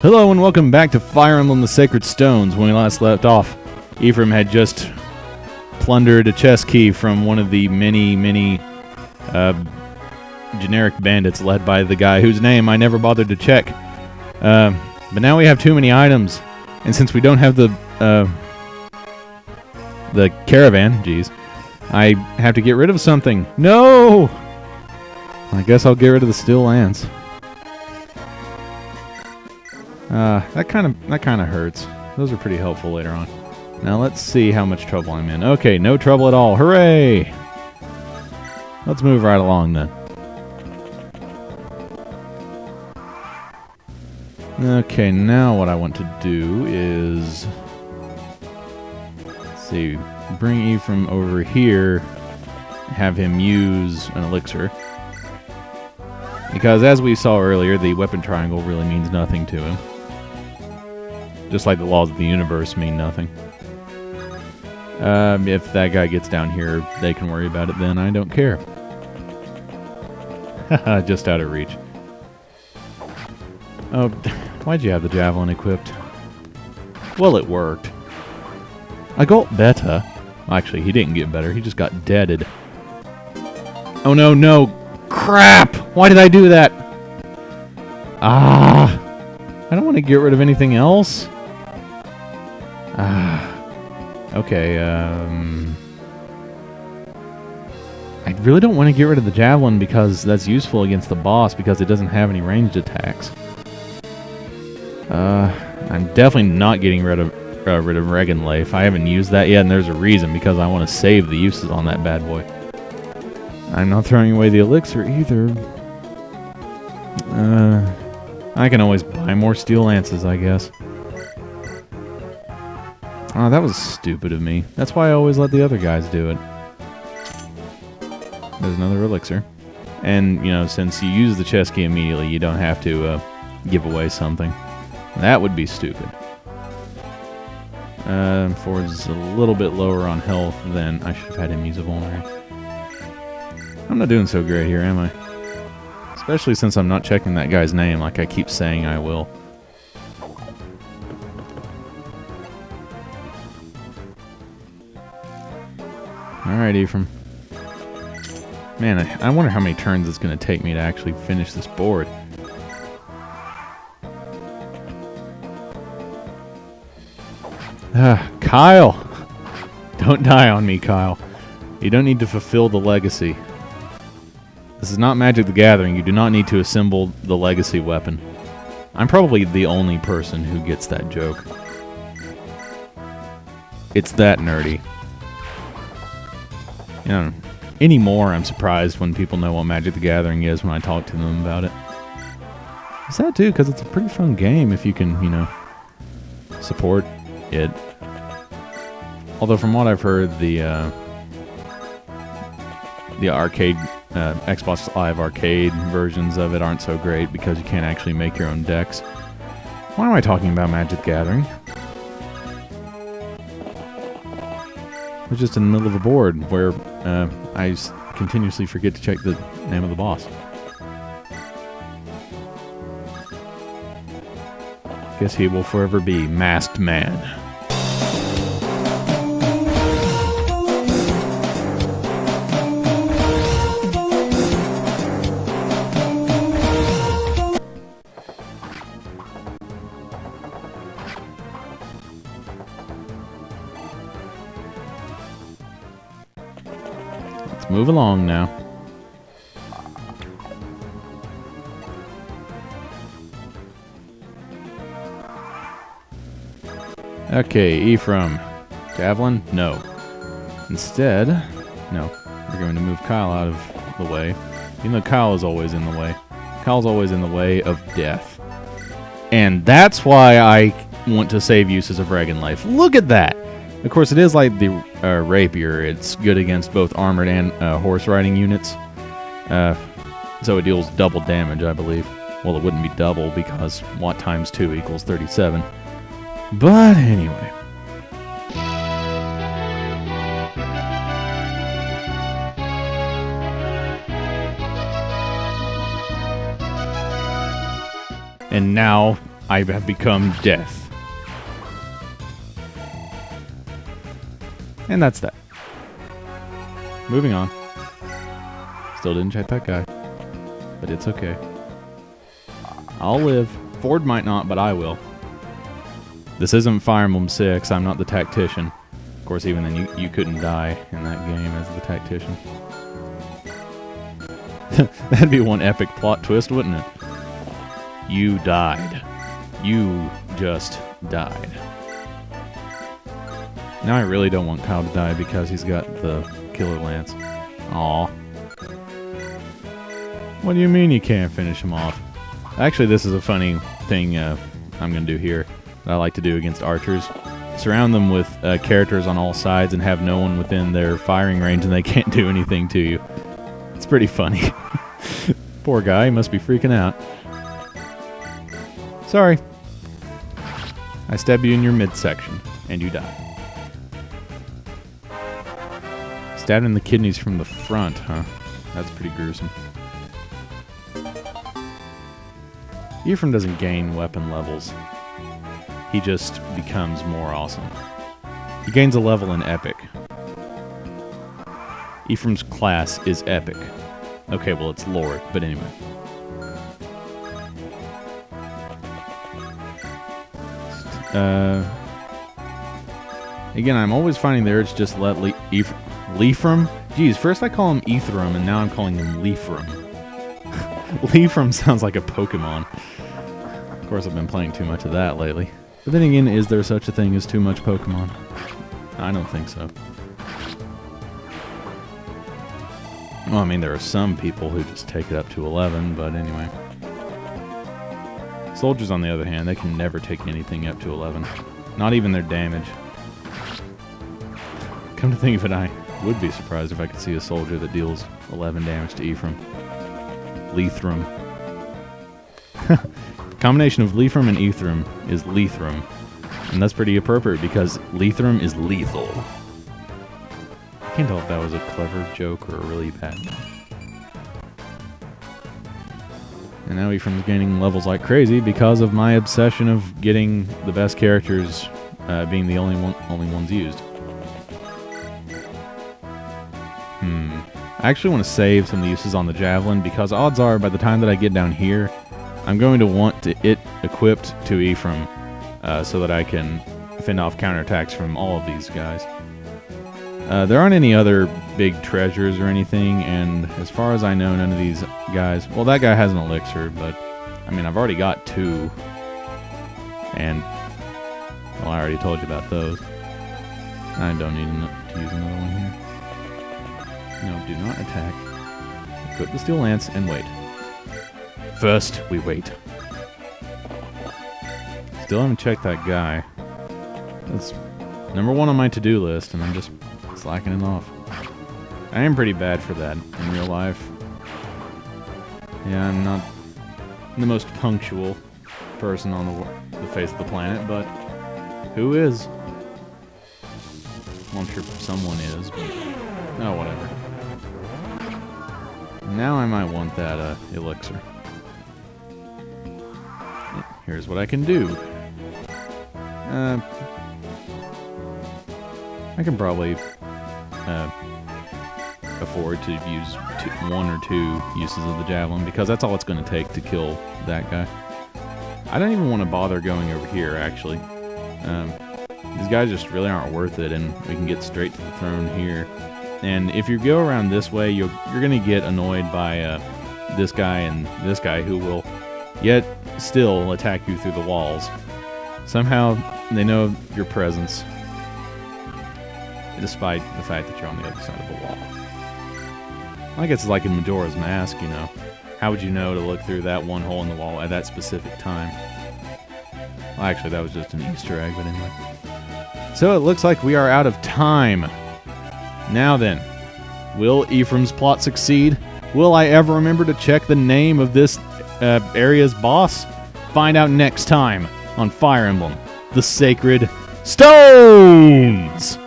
Hello and welcome back to Fire Emblem the Sacred Stones. When we last left off, Ephraim had just plundered a chest key from one of the many generic bandits led by the guy whose name I never bothered to check. But now we have too many items, and since we don't have the caravan, geez, I have to get rid of something. No! I guess I'll get rid of the Still Lands. That kind of hurts. Those are pretty helpful later on. Now let's see how much trouble I'm in. Okay, no trouble at all. Hooray! Let's move right along then. Okay, now what I want to do is... let's see, bring Ephraim over here, have him use an elixir. Because as we saw earlier, the weapon triangle really means nothing to him. Just like the laws of the universe mean nothing. If that guy gets down here, they can worry about it then. I don't care. Haha, just out of reach. Oh, why'd you have the javelin equipped? Well, it worked. I got better. Actually, he didn't get better. He just got deaded. Oh, no, no. Crap! Why did I do that? Ah! I don't want to get rid of anything else. Okay, I really don't want to get rid of the javelin because that's useful against the boss because it doesn't have any ranged attacks. I'm definitely not getting rid of Renvall. I haven't used that yet, and there's a reason, because I want to save the uses on that bad boy. I'm not throwing away the elixir either. I can always buy more steel lances, I guess. Oh, that was stupid of me. That's why I always let the other guys do it. There's another elixir. And, you know, since you use the chest key immediately, you don't have to give away something. That would be stupid. Ford's a little bit lower on health than I should have had him use a vulnerary. I'm not doing so great here, am I? Especially since I'm not checking that guy's name like I keep saying I will. Alright, Ephraim. Man, I wonder how many turns it's going to take me to actually finish this board. Kyle! Don't die on me, Kyle. You don't need to fulfill the legacy. This is not Magic the Gathering. You do not need to assemble the legacy weapon. I'm probably the only person who gets that joke. It's that nerdy. You know, anymore I'm surprised when people know what Magic the Gathering is when I talk to them about it. It's sad too, because it's a pretty fun game if you can, you know, support it. Although from what I've heard, the arcade, Xbox Live arcade versions of it aren't so great because you can't actually make your own decks. Why am I talking about Magic the Gathering? I was just in the middle of the board where I continuously forget to check the name of the boss. Guess he will forever be Masked Man. Move along now. Okay, Ephraim. Javelin? No. Instead, no. We're going to move Kyle out of the way. Even though Kyle is always in the way. Kyle's always in the way of death. And that's why I want to save uses of Renvall. Look at that! Of course, it is like the rapier. It's good against both armored and horse riding units. So it deals double damage, I believe. Well, it wouldn't be double because watt times 2 equals 37. But anyway. And now I have become death. And that's that. Moving on. Still didn't check that guy. But it's okay. I'll live. Ford might not, but I will. This isn't Fire Emblem 6. I'm not the tactician. Of course, even then, you couldn't die in that game as the tactician. That'd be one epic plot twist, wouldn't it? You died. You just died. Now I really don't want Kyle to die because he's got the Killer Lance. Aw. What do you mean you can't finish him off? Actually, this is a funny thing I'm going to do here that I like to do against archers. Surround them with characters on all sides and have no one within their firing range and they can't do anything to you. It's pretty funny. Poor guy, he must be freaking out. Sorry. I stab you in your midsection, and you die. Stabbed in the kidneys from the front, huh? That's pretty gruesome. Ephraim doesn't gain weapon levels. He just becomes more awesome. He gains a level in Epic. Ephraim's class is Epic. Okay, well, it's Lord, but anyway. Again, I'm always finding the urge just let Lethraim? Geez, first I call him Ethraim, and now I'm calling him Lethraim. Lethraim sounds like a Pokemon. Of course, I've been playing too much of that lately. But then again, is there such a thing as too much Pokemon? I don't think so. Well, I mean, there are some people who just take it up to 11, but anyway. Soldiers, on the other hand, they can never take anything up to 11. Not even their damage. Come to think of it, I would be surprised if I could see a soldier that deals 11 damage to Ephraim. Lethraim. Combination of Lethraim and Ephraim is Lethraim. And that's pretty appropriate because Lethraim is lethal. I can't tell if that was a clever joke or a really bad one. And now Ephraim's gaining levels like crazy because of my obsession of getting the best characters being the only ones used. I actually want to save some of the uses on the Javelin because odds are by the time that I get down here, I'm going to want it equipped to Ephraim so that I can fend off counterattacks from all of these guys. There aren't any other big treasures or anything, and as far as I know, none of these guys... Well, that guy has an elixir, but, I mean, I've already got 2. And, well, I already told you about those. I don't need to use another one here. No, do not attack. Equip the Steel Lance and wait. First, we wait. Still haven't checked that guy. That's number 1 on my to-do list, and I'm just slacking it off. I am pretty bad for that in real life. Yeah, I'm not the most punctual person on the face of the planet, but who is? Well, I'm sure someone is, but oh, whatever. Now I might want that elixir. Here's what I can do. I can probably afford to use 1 or 2 uses of the Javelin because that's all it's going to take to kill that guy. I don't even want to bother going over here, actually. These guys just really aren't worth it, and we can get straight to the throne here. And if you go around this way, you're going to get annoyed by this guy and this guy who will yet still attack you through the walls. Somehow, they know your presence, despite the fact that you're on the other side of the wall. I guess it's like in Majora's Mask, you know. How would you know to look through that one hole in the wall at that specific time? Well, actually, that was just an Easter egg, but anyway. So it looks like we are out of time. Now then, will Ephraim's plot succeed? Will I ever remember to check the name of this area's boss? Find out next time on Fire Emblem, the Sacred Stones!